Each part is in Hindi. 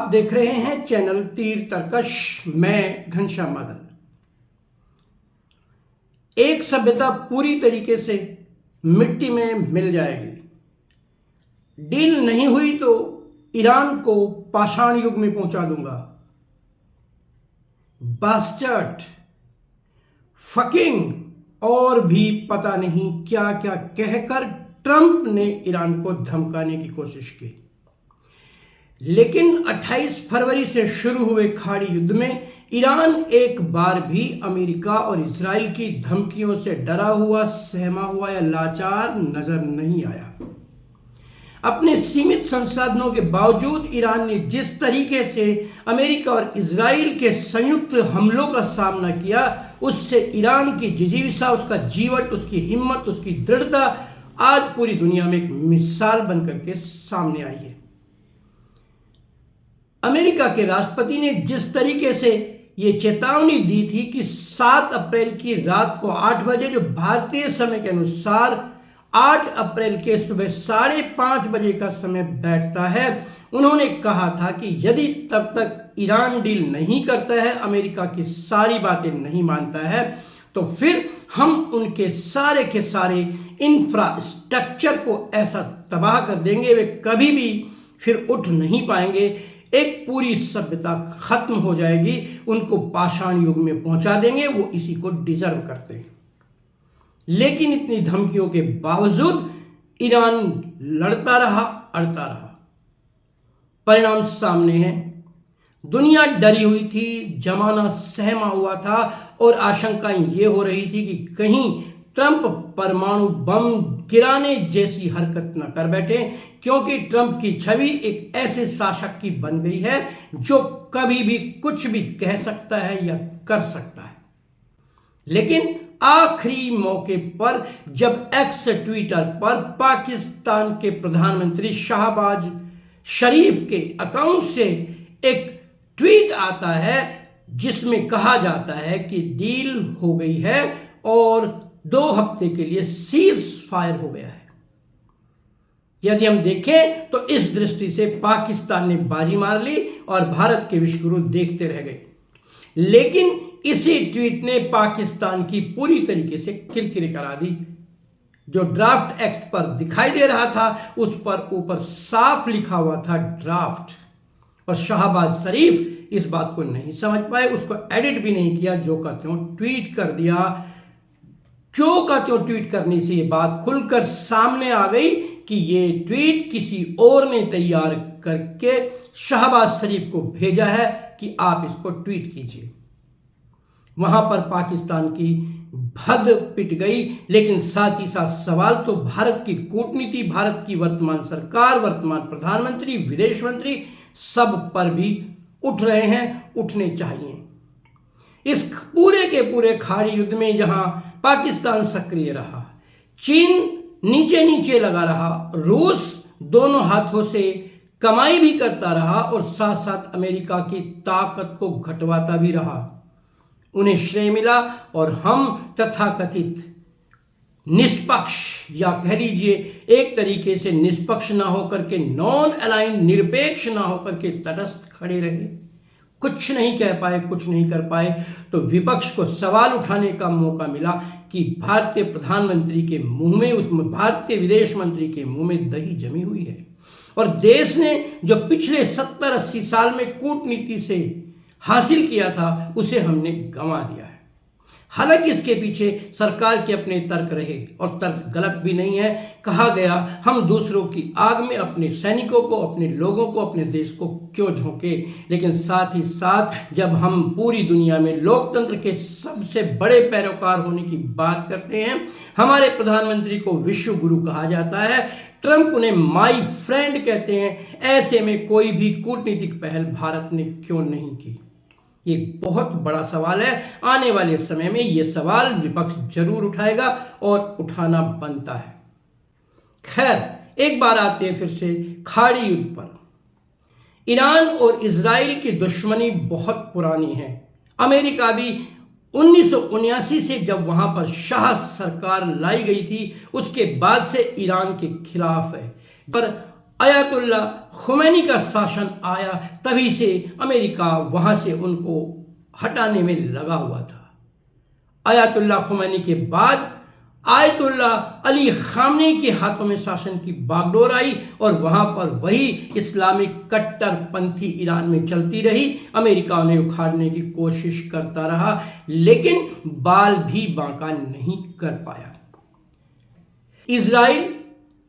आप देख रहे हैं चैनल तीर तर्कश। मैं घनश्याम बादल। एक सभ्यता पूरी तरीके से मिट्टी में मिल जाएगी। डील नहीं हुई तो ईरान को पाषाण युग में पहुंचा दूंगा। बास्टर्ड, फकिंग और भी पता नहीं क्या क्या कहकर ट्रंप ने ईरान को धमकाने की कोशिश की, लेकिन 28 फरवरी से शुरू हुए खाड़ी युद्ध में ईरान एक बार भी अमेरिका और इजराइल की धमकियों से डरा हुआ, सहमा हुआ या लाचार नजर नहीं आया। अपने सीमित संसाधनों के बावजूद ईरान ने जिस तरीके से अमेरिका और इजराइल के संयुक्त हमलों का सामना किया, उससे ईरान की जिजीविसा, उसका जीवट, उसकी हिम्मत, उसकी दृढ़ता आज पूरी दुनिया में एक मिसाल बनकर के सामने आई है। अमेरिका के राष्ट्रपति ने जिस तरीके से ये चेतावनी दी थी कि 7 अप्रैल की रात को 8 बजे, जो भारतीय समय के अनुसार 8 अप्रैल के सुबह 5:30 बजे का समय बैठता है, उन्होंने कहा था कि यदि तब तक ईरान डील नहीं करता है, अमेरिका की सारी बातें नहीं मानता है, तो फिर हम उनके सारे के सारे इंफ्रास्ट्रक्चर को ऐसा तबाह कर देंगे, वे कभी भी फिर उठ नहीं पाएंगे। एक पूरी सभ्यता खत्म हो जाएगी, उनको पाषाण युग में पहुंचा देंगे। वो इसी को डिजर्व करते हैं। लेकिन इतनी धमकियों के बावजूद ईरान लड़ता रहा, अड़ता रहा। परिणाम सामने है। दुनिया डरी हुई थी, जमाना सहमा हुआ था और आशंकाएं ये हो रही थी कि कहीं ट्रंप परमाणु बम गिराने जैसी हरकत न कर बैठे, क्योंकि ट्रंप की छवि एक ऐसे शासक की बन गई है जो कभी भी कुछ भी कह सकता है या कर सकता है। लेकिन आखिरी मौके पर जब एक्स ट्विटर पर पाकिस्तान के प्रधानमंत्री शहबाज शरीफ के अकाउंट से एक ट्वीट आता है जिसमें कहा जाता है कि डील हो गई है और 2 हफ्ते के लिए सीज फायर हो गया है। यदि हम देखें तो इस दृष्टि से पाकिस्तान ने बाजी मार ली और भारत के विश्वगुरु देखते रह गए। लेकिन इसी ट्वीट ने पाकिस्तान की पूरी तरीके से किरकिरी करा दी। जो ड्राफ्ट एक्ट पर दिखाई दे रहा था, उस पर ऊपर साफ लिखा हुआ था ड्राफ्ट, और शहबाज शरीफ इस बात को नहीं समझ पाए, उसको एडिट भी नहीं किया, जो का त्यों ट्वीट कर दिया। जो का त्यों ट्वीट करने से ये बात खुलकर सामने आ गई कि ये ट्वीट किसी और ने तैयार करके शहबाज शरीफ को भेजा है कि आप इसको ट्वीट कीजिए। वहां पर पाकिस्तान की भद पिट गई। लेकिन साथ ही साथ सवाल तो भारत की कूटनीति, भारत की वर्तमान सरकार, वर्तमान प्रधानमंत्री, विदेश मंत्री, सब पर भी उठ रहे हैं, उठने चाहिए। इस पूरे के पूरे खाड़ी युद्ध में जहां पाकिस्तान सक्रिय रहा, चीन नीचे नीचे लगा रहा, रूस दोनों हाथों से कमाई भी करता रहा और साथ साथ अमेरिका की ताकत को घटवाता भी रहा, उन्हें श्रेय मिला। और हम तथाकथित निष्पक्ष, या कह लीजिए एक तरीके से निष्पक्ष ना होकर के, नॉन अलाइन, निरपेक्ष ना होकर के तटस्थ खड़े रहे, कुछ नहीं कह पाए, कुछ नहीं कर पाए। तो विपक्ष को सवाल उठाने का मौका मिला कि भारतीय प्रधानमंत्री के मुंह में, उसमें भारतीय विदेश मंत्री के मुंह में दही जमी हुई है, और देश ने जो पिछले 70-80 साल में कूटनीति से हासिल किया था, उसे हमने गंवा दिया है। हालांकि इसके पीछे सरकार के अपने तर्क रहे, और तर्क गलत भी नहीं है। कहा गया, हम दूसरों की आग में अपने सैनिकों को, अपने लोगों को, अपने देश को क्यों झोंके। लेकिन साथ ही साथ जब हम पूरी दुनिया में लोकतंत्र के सबसे बड़े पैरोकार होने की बात करते हैं, हमारे प्रधानमंत्री को विश्व गुरु कहा जाता है, ट्रंप उन्हें माई फ्रेंड कहते हैं, ऐसे में कोई भी कूटनीतिक पहल भारत ने क्यों नहीं की? ये बहुत बड़ा सवाल है। आने वाले समय में ये सवाल विपक्ष जरूर उठाएगा और उठाना बनता है। खैर, एक बार आते हैं फिर से खाड़ी युद्ध पर। ईरान और इजराइल की दुश्मनी बहुत पुरानी है। अमेरिका भी 1979 से जब वहां पर शाह सरकार लाई गई थी, उसके बाद से ईरान के खिलाफ है। पर अयातुल्ला खुमैनी का शासन आया, तभी से अमेरिका वहां से उनको हटाने में लगा हुआ था। अयातुल्ला खुमैनी के बाद आयतुल्ला अली खामनेई के हाथों में शासन की बागडोर आई और वहां पर वही इस्लामिक कट्टरपंथी ईरान में चलती रही। अमेरिका उन्हें उखाड़ने की कोशिश करता रहा, लेकिन बाल भी बांका नहीं कर पाया। इजराइल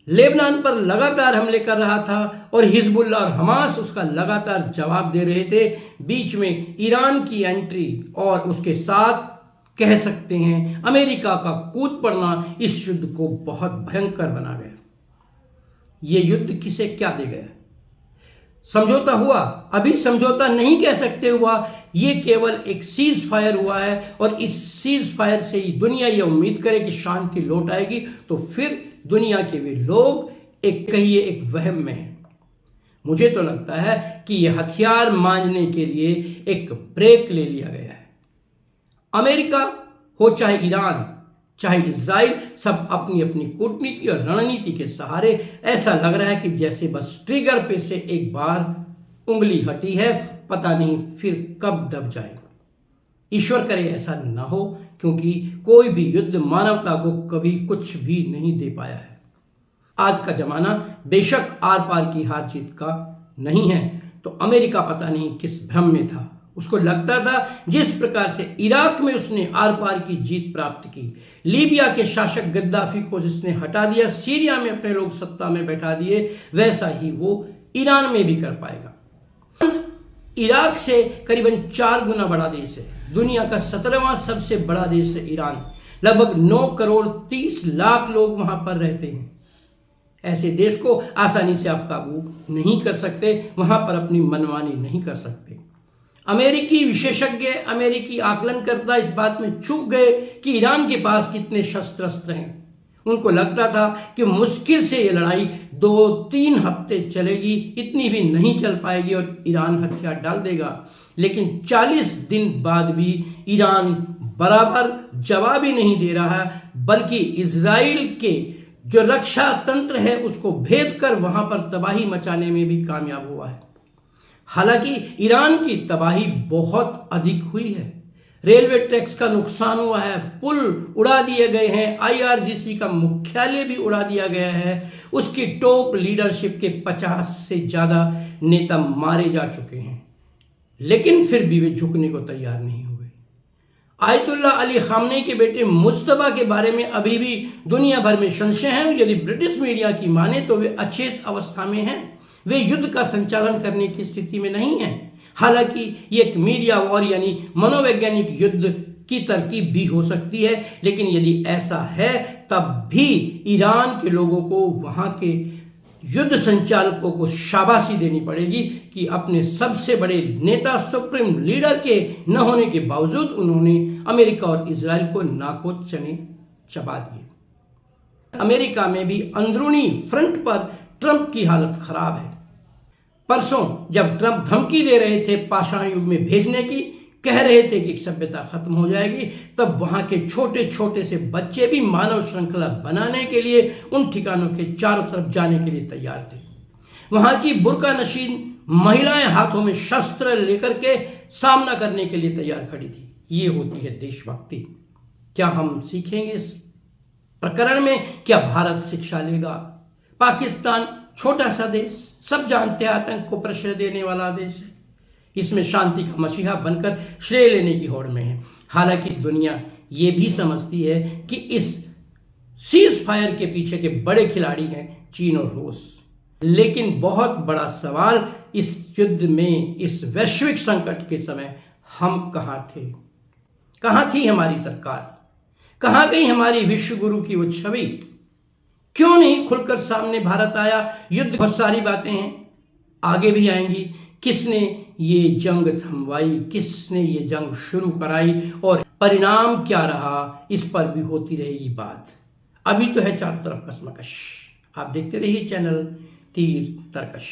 लेबनान पर लगातार हमले कर रहा था और हिजबुल्लाह और हमास उसका लगातार जवाब दे रहे थे। बीच में ईरान की एंट्री और उसके साथ कह सकते हैं अमेरिका का कूद पड़ना इस युद्ध को बहुत भयंकर बना गया। यह युद्ध किसे क्या दे गया? समझौता हुआ? अभी समझौता नहीं कह सकते हुआ, यह केवल एक सीज फायर हुआ है और इस सीज फायर से ही दुनिया यह उम्मीद करे कि शांति लौट आएगी, तो फिर दुनिया के वे लोग एक वहम में हैं। मुझे तो लगता है कि यह हथियार मांझने के लिए एक ब्रेक ले लिया गया है। अमेरिका हो चाहे ईरान चाहे इजराइल, सब अपनी अपनी कूटनीति और रणनीति के सहारे ऐसा लग रहा है कि जैसे बस ट्रिगर पे से एक बार उंगली हटी है, पता नहीं फिर कब दब जाए। ईश्वर करे ऐसा ना हो, क्योंकि कोई भी युद्ध मानवता को कभी कुछ भी नहीं दे पाया है। आज का जमाना बेशक आर पार की हार जीत का नहीं है, तो अमेरिका पता नहीं किस भ्रम में था। उसको लगता था जिस प्रकार से इराक में उसने आर पार की जीत प्राप्त की, लीबिया के शासक गद्दाफी को जिसने हटा दिया, सीरिया में अपने लोग सत्ता में बैठा दिए, वैसा ही वो ईरान में भी कर पाएगा। इराक से करीबन 4 गुना बड़ा देश है, दुनिया का 17वां सबसे बड़ा देश है ईरान। लगभग 9 करोड़ 30 लाख लोग वहां पर रहते हैं। ऐसे देश को आसानी से आप काबू नहीं कर सकते, वहां पर अपनी मनमानी नहीं कर सकते। अमेरिकी विशेषज्ञ, अमेरिकी आकलनकर्ता इस बात में चूक गए कि ईरान के पास कितने शस्त्र अस्त्र हैं। उनको लगता था कि मुश्किल से ये लड़ाई 2-3 हफ्ते चलेगी, इतनी भी नहीं चल पाएगी और ईरान हथियार डाल देगा। लेकिन 40 दिन बाद भी ईरान बराबर जवाब ही नहीं दे रहा है, बल्कि इजराइल के जो रक्षा तंत्र है उसको भेद कर वहां पर तबाही मचाने में भी कामयाब हुआ है। हालांकि ईरान की तबाही बहुत अधिक हुई है। रेलवे ट्रैक्स का नुकसान हुआ है, पुल उड़ा दिए गए हैं, आईआरजीसी का मुख्यालय भी उड़ा दिया गया है, उसकी टॉप लीडरशिप के 50 से ज्यादा नेता मारे जा चुके हैं, लेकिन फिर भी वे झुकने को तैयार नहीं हुए। आयतुल्ला अली खामनेई के बेटे मुस्तफा के बारे में अभी भी दुनिया भर में संशय है। यदि ब्रिटिश मीडिया की माने तो वे अचेत अवस्था में हैं, वे युद्ध का संचालन करने की स्थिति में नहीं है। हालांकि ये एक मीडिया वॉर यानी मनोवैज्ञानिक युद्ध की तरकीब भी हो सकती है, लेकिन यदि ऐसा है तब भी ईरान के लोगों को, वहां के युद्ध संचालकों को शाबाशी देनी पड़ेगी कि अपने सबसे बड़े नेता, सुप्रीम लीडर के न होने के बावजूद उन्होंने अमेरिका और इजराइल को नाको चने चबा दिए। अमेरिका में भी अंदरूनी फ्रंट पर ट्रंप की हालत खराब है। परसों जब ट्रंप धमकी दे रहे थे पाषाण युग में भेजने की, कह रहे थे कि सभ्यता खत्म हो जाएगी, तब वहां के छोटे छोटे से बच्चे भी मानव श्रृंखला बनाने के लिए उन ठिकानों के चारों तरफ जाने के लिए तैयार थे। वहां की बुर्का नशीन महिलाएं हाथों में शस्त्र लेकर के सामना करने के लिए तैयार खड़ी थी। ये होती है देशभक्ति। क्या हम सीखेंगे इस प्रकरण में? क्या भारत शिक्षा लेगा? पाकिस्तान छोटा सा देश, सब जानते हैं आतंक को प्रश्रय देने वाला देश है, इसमें शांति का मसीहा बनकर श्रेय लेने की होड़ में है। हालांकि दुनिया ये भी समझती है कि इस सीज फायर के पीछे के बड़े खिलाड़ी हैं चीन और रूस। लेकिन बहुत बड़ा सवाल इस युद्ध में, इस वैश्विक संकट के समय हम कहां थे? कहां थी हमारी सरकार? कहां गई हमारी विश्व गुरु की वो छवि? क्यों नहीं खुलकर सामने भारत आया? युद्ध, बहुत सारी बातें हैं, आगे भी आएंगी। किसने ये जंग थमवाई, किसने ये जंग शुरू कराई और परिणाम क्या रहा, इस पर भी होती रहेगी बात। अभी तो है चारों तरफ कसमकश। आप देखते रहिए चैनल तीर तर्कश।